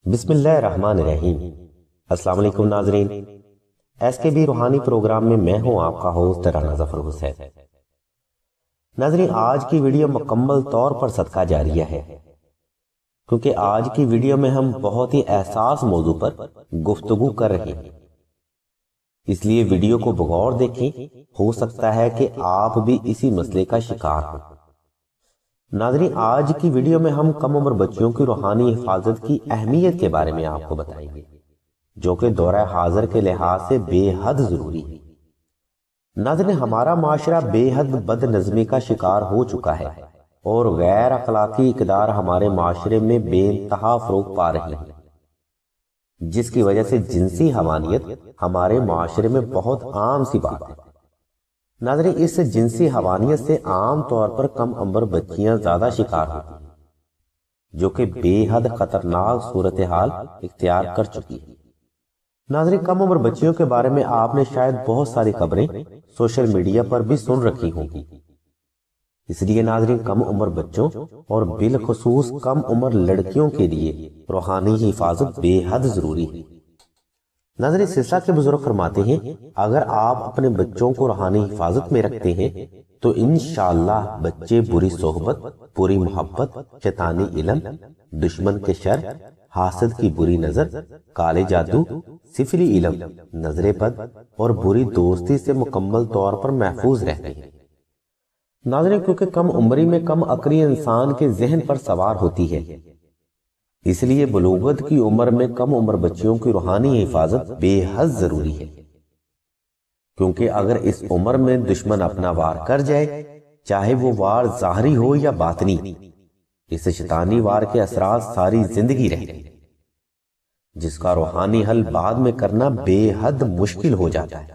بسم اللہ الرحمن الرحیم۔ السلام علیکم ناظرین، ایس کے بی روحانی پروگرام میں میں ہوں آپ کا ہوسٹ رانا ظفر حسین۔ ناظرین، آج کی ویڈیو مکمل طور پر صدقہ جاریہ ہے، کیونکہ آج کی ویڈیو میں ہم بہت ہی حساس موضوع پر گفتگو کر رہے ہیں، اس لیے ویڈیو کو بغور دیکھیں، ہو سکتا ہے کہ آپ بھی اسی مسئلے کا شکار ہوں۔ ناظرین، آج کی ویڈیو میں ہم کم عمر بچیوں کی روحانی حفاظت کی اہمیت کے بارے میں آپ کو بتائیں گے، جو کہ دورہ حاضر کے لحاظ سے بے حد ضروری ہے۔ ناظرین، ہمارا معاشرہ بے حد بد نظمی کا شکار ہو چکا ہے اور غیر اخلاقی اقدار ہمارے معاشرے میں بے انتہا فروغ پا رہی ہیں، جس کی وجہ سے جنسی حیوانیت ہمارے معاشرے میں بہت عام سی بات ہے۔ ناظرین، اس جنسی حیوانیت سے عام طور پر کم عمر بچیاں زیادہ شکار ہوتی ہیں، جو کہ بے حد خطرناک صورتحال اختیار کر چکی ہے۔ ناظرین، کم عمر بچیوں کے بارے میں آپ نے شاید بہت ساری خبریں سوشل میڈیا پر بھی سن رکھی ہوں گی، اس لیے ناظرین کم عمر بچوں اور بالخصوص کم عمر لڑکیوں کے لیے روحانی حفاظت بے حد ضروری ہے۔ ناظرین، سلسلہ کے بزرگ فرماتے ہیں، اگر آپ اپنے بچوں کو روحانی حفاظت میں رکھتے ہیں تو انشاءاللہ بچے بری صحبت، بری محبت، شیطانی علم، دشمن کے شر، حاسد کی بری نظر، کالے جادو، سفلی علم، نظر بد اور بری دوستی سے مکمل طور پر محفوظ رہتے ہیں۔ ناظرین، کیونکہ کم عمری میں کم عقلی انسان کے ذہن پر سوار ہوتی ہے، اس لیے بلوغت کی عمر میں کم عمر بچیوں کی روحانی حفاظت بے حد ضروری ہے، کیونکہ اگر اس عمر میں دشمن اپنا وار کر جائے، چاہے وہ وار ظاہری ہو یا باطنی، اس شیطانی وار کے اثرات ساری زندگی رہتے ہیں، جس کا روحانی حل بعد میں کرنا بے حد مشکل ہو جاتا ہے۔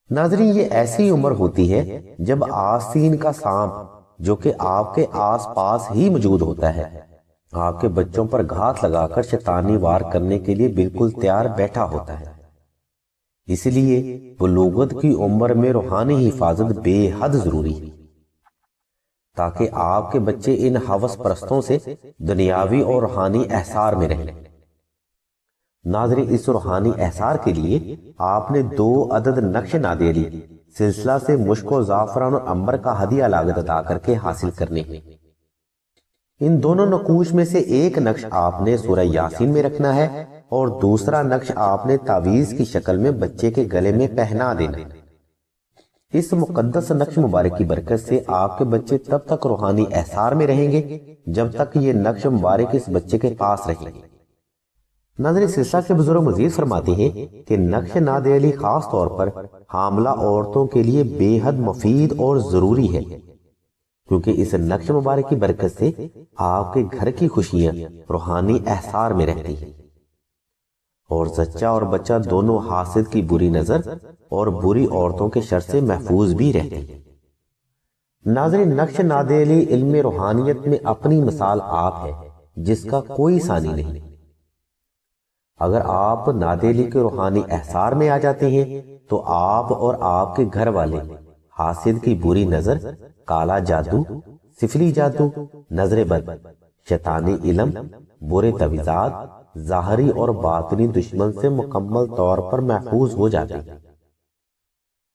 ناظرین، یہ ایسی عمر ہوتی ہے جب آستین کا سانپ، جو کہ آپ کے آس پاس ہی موجود ہوتا ہے، آپ کے بچوں پر گھات لگا کر شیطانی وار کرنے کے لیے بالکل تیار بیٹھا ہوتا ہے۔ اس لیے بلوغت کی عمر میں روحانی حفاظت بے حد ضروری ہے، تاکہ آپ کے بچے ان ہوس پرستوں سے دنیاوی اور روحانی احصار میں رہیں۔ ناظرین، اس روحانی احصار کے لیے آپ نے 2 عدد نقش نادیلی سلسلہ سے مشک و زعفران اور عنبر کا ہدیہ لاگت ادا کر کے حاصل کرنے ہیں۔ ان دونوں نقوش میں سے ایک نقش آپ نے سورہ یاسین میں رکھنا ہے اور دوسرا نقش آپ نے تعویذ کی شکل میں بچے کے گلے میں پہنا دینا ہے۔ اس مقدس نقش مبارک کی برکت سے آپ کے بچے تب تک روحانی احصار میں رہیں گے جب تک یہ نقش مبارک اس بچے کے پاس رہیں گے۔ ناظرین، سلسلہ کے بزرگ مزید فرماتے ہیں کہ نقش نادیلی خاص طور پر حاملہ عورتوں کے لیے بے حد مفید اور ضروری ہے، کیونکہ اس نقش مبارک کی برکت سے آپ کے گھر کی خوشیاں روحانی احصار میں رہتی ہیں اور زچہ اور بچہ دونوں حاسد کی بری نظر اور بری عورتوں کے شر سے محفوظ بھی رہتے ہیں۔ ناظرین، نقش نادیلی علم روحانیت میں اپنی مثال آپ ہے، جس کا کوئی ثانی نہیں۔ اگر آپ نادیلی کے روحانی احصار میں آ جاتے ہیں تو آپ اور آپ کے گھر والے حاسد کی بری نظر، کالا جادو، سفلی جادو، نظر بد، شیطانی علم، برے تویزات، ظاہری اور باطنی دشمن سے مکمل طور پر محفوظ ہو جاتے ہیں۔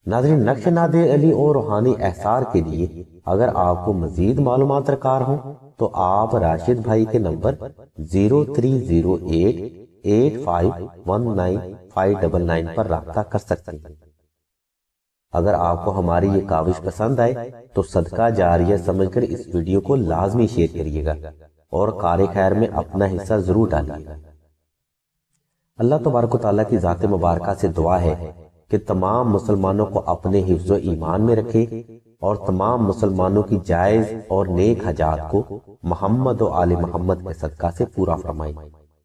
ناظرین، نقش نادیلی اور روحانی احصار کے لیے اگر آپ کو مزید معلومات درکار ہوں تو آپ راشد بھائی کے نمبر 0308851959 پر رابطہ کر سکتے ہیں۔ اگر آپ کو ہماری یہ کاوش پسند آئے تو صدقہ جاریہ سمجھ کر اس ویڈیو کو لازمی شیئر کریے گا اور کار خیر میں اپنا حصہ ضرور ڈالیے گا۔ اللہ تبارک و تعالیٰ کی ذات مبارکہ سے دعا ہے کہ تمام مسلمانوں کو اپنے حفظ و ایمان میں رکھے اور تمام مسلمانوں کی جائز اور نیک حاجات کو محمد و آل محمد کے صدقہ سے پورا فرمائے۔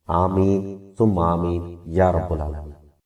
آمین ثم آمین یا رب العالمین۔